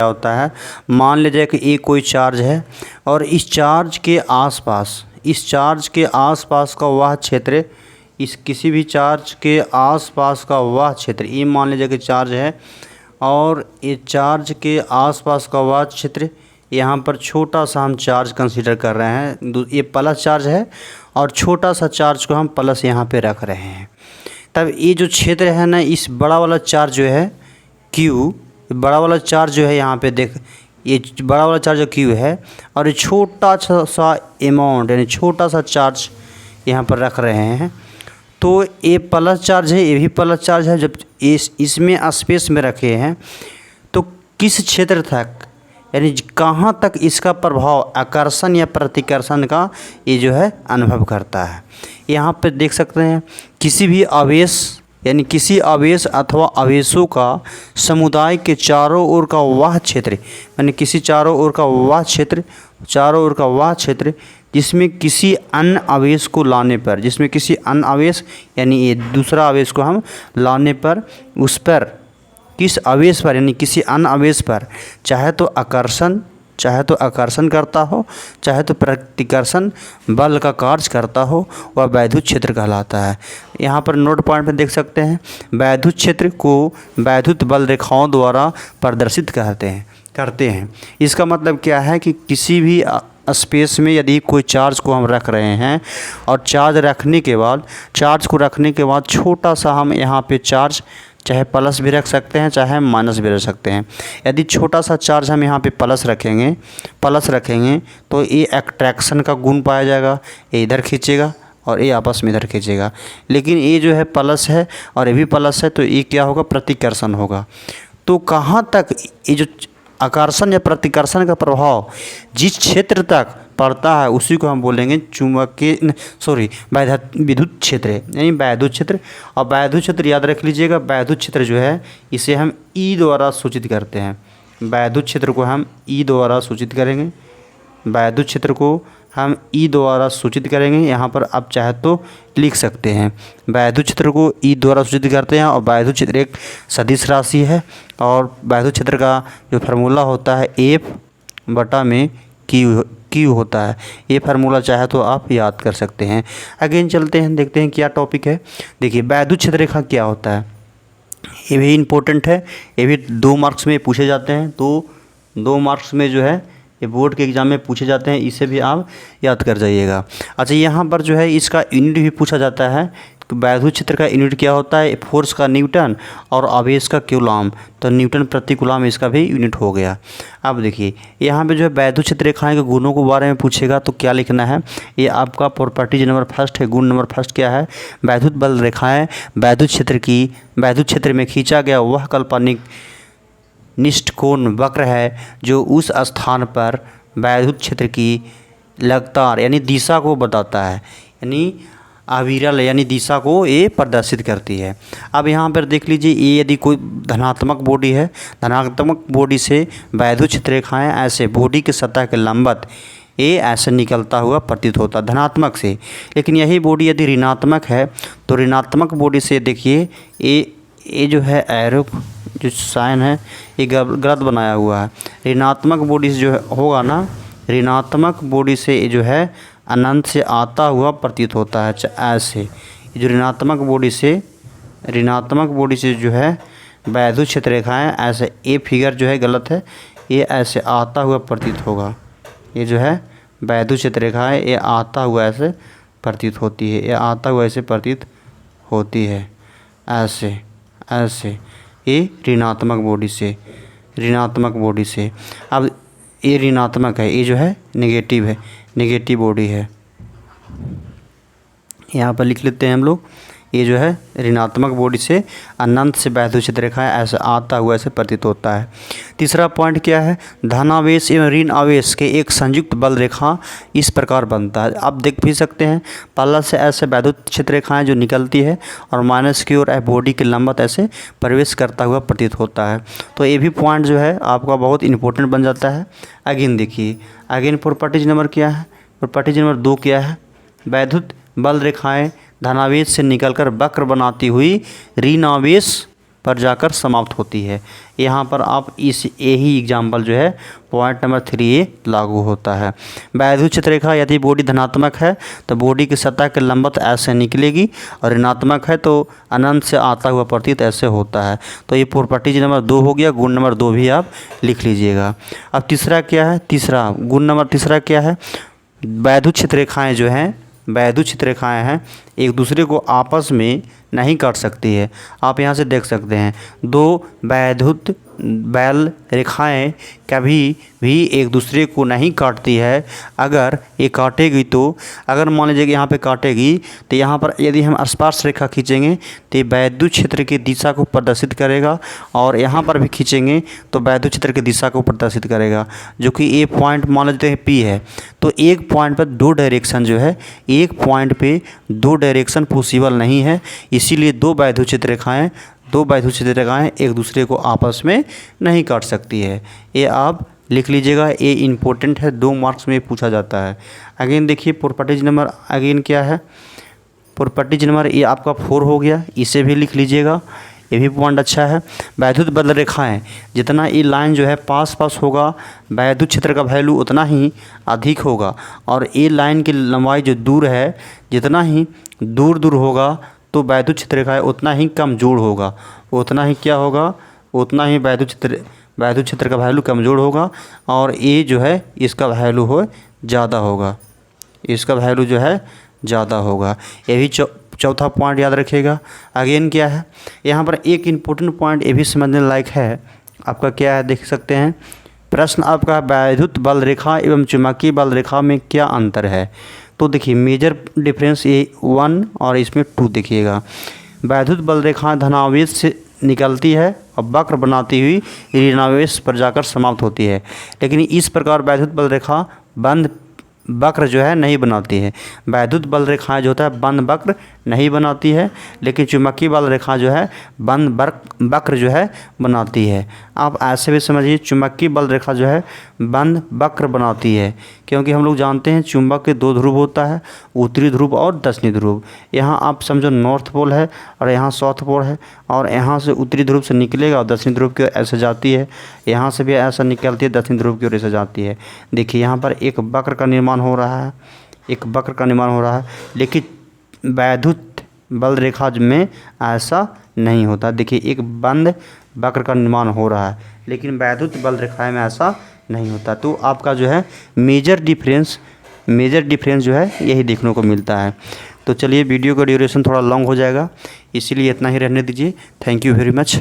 क्या होता है, मान लीजिए कि ये कोई चार्ज है और इस चार्ज के आसपास का वह क्षेत्र, इस किसी भी चार्ज के आसपास का वह क्षेत्र, ये मान लीजिए कि चार्ज है और ये चार्ज के आसपास का वह क्षेत्र, यहाँ पर छोटा सा हम चार्ज कंसीडर कर रहे हैं, ये प्लस चार्ज है और छोटा सा चार्ज को हम प्लस यहाँ पे रख रहे हैं। तब ये जो क्षेत्र है ना, इस बड़ा वाला चार्ज जो है Q, बड़ा वाला चार्ज जो है यहाँ पे देख, ये बड़ा वाला चार्ज जो Q है और ये छोटा सा अमाउंट यानी छोटा सा चार्ज यहाँ पर रख रहे हैं, तो ये प्लस चार्ज है, ये भी प्लस चार्ज है। जब इसमें स्पेस में रखे हैं तो किस क्षेत्र तक यानी कहाँ तक इसका प्रभाव आकर्षण या प्रतिकर्षण का ये जो है अनुभव करता है। यहाँ पे देख सकते हैं किसी भी आवेश यानी किसी आवेश अथवा आवेशों का समुदाय के चारों ओर का वह क्षेत्र, यानी किसी चारों ओर का वह क्षेत्र जिसमें किसी अन्य आवेश को लाने पर, जिसमें किसी अन्य आवेश यानी ये दूसरा आवेश को हम लाने पर उस पर किस आवेश पर यानी किसी अन्य आवेश पर चाहे तो आकर्षण करता हो, चाहे तो प्रतिकर्षण बल का कार्य करता हो, वह वैद्युत क्षेत्र कहलाता है। यहाँ पर नोट पॉइंट में देख सकते हैं, वैद्युत क्षेत्र को वैद्युत बल रेखाओं द्वारा प्रदर्शित करते हैं। इसका मतलब क्या है कि किसी भी स्पेस में यदि कोई चार्ज को हम रख रहे हैं और चार्ज को रखने के बाद छोटा सा हम यहाँ पे चार्ज चाहे प्लस भी रख सकते हैं चाहे माइनस भी रख सकते हैं। यदि छोटा सा चार्ज हम यहाँ पे प्लस रखेंगे तो ये अट्रैक्शन का गुण पाया जाएगा, ये इधर खींचेगा और ये आपस में इधर खींचेगा। लेकिन ये जो है प्लस है और ये भी प्लस है, तो ये क्या होगा, प्रतिकर्षण होगा। तो कहाँ तक ये जो आकर्षण या प्रतिकर्षण का प्रभाव जिस क्षेत्र तक पड़ता है उसी को हम बोलेंगे विद्युत क्षेत्र यानी वैद्युत क्षेत्र। और वैद्युत क्षेत्र याद रख लीजिएगा, वैद्युत क्षेत्र जो है इसे हम ई द्वारा सूचित करते हैं। वैद्युत क्षेत्र को हम ई द्वारा सूचित करेंगे। यहाँ पर आप चाहे तो लिख सकते हैं, वैद्युत क्षेत्र को ई द्वारा सूचित करते हैं। और वैद्युत क्षेत्र एक सदिश राशि है और वैद्युत क्षेत्र का जो फार्मूला होता है F/Q होता है। ये फार्मूला चाहे तो आप याद कर सकते हैं। अगेन चलते हैं, देखते हैं क्या टॉपिक है। देखिए वैद्युत क्षेत्र रेखा क्या होता है, ये भी इम्पोर्टेंट है, ये भी 2 मार्क्स में पूछे जाते हैं। तो 2 मार्क्स में जो है ये बोर्ड के एग्ज़ाम में पूछे जाते हैं, इसे भी आप याद कर जाइएगा। अच्छा, यहाँ पर जो है इसका यूनिट भी पूछा जाता है। वैद्युत क्षेत्र का यूनिट क्या होता है, फोर्स का न्यूटन और आवेश का कूलॉम, तो न्यूटन प्रति कूलॉम इसका भी यूनिट हो गया। अब देखिए यहाँ पे जो है वैद्युत क्षेत्र रेखाएं के गुणों के बारे में पूछेगा तो क्या लिखना है, ये आपका प्रॉपर्टीज नंबर फर्स्ट है। गुण नंबर फर्स्ट क्या है, वैद्युत बल रेखाएँ वैद्युत क्षेत्र में खींचा गया वह काल्पनिक निष्ठ-कोण वक्र है जो उस स्थान पर वैद्युत क्षेत्र की लगातार यानी दिशा को बताता है, यानी अविरल यानी दिशा को ये प्रदर्शित करती है। अब यहाँ पर देख लीजिए, ये यदि कोई धनात्मक बॉडी है, धनात्मक बॉडी से वैद्युत क्षेत्र रेखाएँ ऐसे बॉडी के सतह के लंबवत ये ऐसे निकलता हुआ प्रतीत होता है धनात्मक से। लेकिन यही बॉडी यदि ऋणात्मक है तो ऋणात्मक बॉडी से देखिए ये जो है एरो जो साइन है ये गलत बनाया हुआ है। ऋणात्मक बॉडी से जो होगा ना, ऋणात्मक बॉडी से ये जो है अनंत से आता हुआ प्रतीत होता है ऐसे। जो ऋणात्मक बॉडी से जो है वैद्युत क्षेत्र रेखाएँ ऐसे, ये फिगर जो है गलत है, ये ऐसे आता हुआ प्रतीत होगा। ये जो है वैद्युत क्षेत्र रेखाएँ ये आता हुआ ऐसे प्रतीत होती है, ये आता हुआ ऐसे प्रतीत होती है ऐसे ये ऋणात्मक बॉडी से। अब ये ऋणात्मक है, ये जो है नेगेटिव बॉडी है। यहाँ पर लिख लेते हैं हम लोग, ये जो है ऋणात्मक बॉडी से अनंत से वैद्युत क्षेत्र रेखाएँ ऐसे आता हुआ ऐसे प्रतीत होता है। तीसरा पॉइंट क्या है, धनावेश एवं ऋण आवेश के एक संयुक्त बल रेखा इस प्रकार बनता है। आप देख भी सकते हैं प्लस से ऐसे वैद्युत क्षेत्र रेखाएँ जो निकलती है और माइनस की ओर बॉडी के लंबवत ऐसे प्रवेश करता हुआ प्रतीत होता है। तो ये भी पॉइंट जो है आपका बहुत इंपॉर्टेंट बन जाता है। अगेन देखिए, अगेन प्रॉपर्टीज नंबर क्या है, प्रॉपर्टीज नंबर 2 क्या है, वैद्युत बल रेखाएँ धनावेश से निकलकर वक्र बनाती हुई ऋणावेश पर जाकर समाप्त होती है। यहाँ पर आप इस यही एग्जाम्पल जो है पॉइंट नंबर 3A लागू होता है। वैद्युत क्षेत्र रेखा यदि बॉडी धनात्मक है तो बॉडी की सतह के लंबवत ऐसे निकलेगी, और ऋणात्मक है तो अनंत से आता हुआ प्रतीत ऐसे होता है। तो ये प्रॉपर्टीज नंबर 2 हो गया। गुण नंबर 2 भी आप लिख लीजिएगा। अब तीसरा क्या है, गुण नंबर तीसरा क्या है, वैद्युत क्षेत्र रेखाएँ जो हैं, वैद्युत क्षेत्र रेखाएँ हैं एक दूसरे को आपस में नहीं काट सकती है। आप यहाँ से देख सकते हैं दो वैद्युत बैल रेखाएं कभी भी एक दूसरे को नहीं काटती है। अगर ये काटेगी तो, अगर मान लीजिए कि यहाँ पे काटेगी तो यहाँ पर यदि हम स्पर्श रेखा खींचेंगे तो ये वैद्युत क्षेत्र की दिशा को प्रदर्शित करेगा, और यहाँ पर भी खींचेंगे तो वैद्युत क्षेत्र की दिशा को प्रदर्शित करेगा, जो कि ये पॉइंट मान लेते हैं P है। तो एक पॉइंट पर दो डायरेक्शन जो है, एक पॉइंट पे दो डायरेक्शन पॉसिबल नहीं है, इसीलिए दो वैद्युत क्षेत्र रेखाएं एक दूसरे को आपस में नहीं काट सकती है। ये आप लिख लीजिएगा, ये इम्पोर्टेंट है, 2 मार्क्स में पूछा जाता है। अगेन देखिए प्रॉपर्टीज नंबर अगेन क्या है, प्रॉपर्टीज नंबर ये आपका 4 हो गया, इसे भी लिख लीजिएगा, ये भी पॉइंट अच्छा है। वैद्युत बल रेखाएं जितना ये लाइन जो है पास होगा, वैद्युत क्षेत्र का वैल्यू उतना ही अधिक होगा, और ये लाइन की लंबाई जो दूर है, जितना ही दूर होगा तो वैद्युत क्षेत्र रेखाएं उतना ही कमजोर होगा, उतना ही क्या होगा, उतना ही वैद्युत क्षेत्र का वैल्यू कमज़ोर होगा, और ये जो है इसका वैल्यू हो ज़्यादा होगा, इसका वैल्यू जो है ज़्यादा होगा। ये भी चौथा पॉइंट याद रखिएगा। अगेन क्या है, यहाँ पर एक इम्पोर्टेंट पॉइंट ये भी समझने लायक है आपका, क्या है देख सकते हैं। प्रश्न आपका वैद्युत बल रेखा एवं चुंबकीय बल रेखा में क्या अंतर है। तो देखिए मेजर डिफरेंस ये 1 और इसमें 2 देखिएगा। वैद्युत बल रेखा धनावेश से निकलती है और वक्र बनाती हुई ऋणावेश पर जाकर समाप्त होती है, लेकिन इस प्रकार वैद्युत बल रेखा बंद वक्र जो है नहीं बनाती है। वैद्युत बल रेखाएं जो होता है बंद वक्र नहीं बनाती है, लेकिन चुंबकीय बल रेखा जो है बंद वक्र जो है बनाती है। आप ऐसे भी समझिए, चुंबकीय बल रेखा जो है बंद वक्र बनाती है, क्योंकि हम लोग जानते हैं चुंबक के 2 ध्रुव होता है, उत्तरी ध्रुव और दक्षिणी ध्रुव। यहाँ आप समझो नॉर्थ पोल है और यहाँ साउथ पोल है, और यहाँ से उत्तरी ध्रुव से निकलेगा और दक्षिणी ध्रुव की ओर ऐसे जाती है, यहाँ से भी ऐसा निकलती है दक्षिणी ध्रुव की ओर ऐसे जाती है। देखिए यहाँ पर एक वक्र का निर्माण हो रहा है, एक वक्र का निर्माण हो रहा है, लेकिन वैद्युत बल रेखा में ऐसा नहीं होता। देखिए एक बंद वक्र का निर्माण हो रहा है, लेकिन वैद्युत बल रेखाएं में ऐसा नहीं होता। तो आपका जो है मेजर डिफरेंस जो है यही देखने को मिलता है। तो चलिए वीडियो का ड्यूरेशन थोड़ा लॉन्ग हो जाएगा, इसीलिए इतना ही रहने दीजिए। Thank you very much.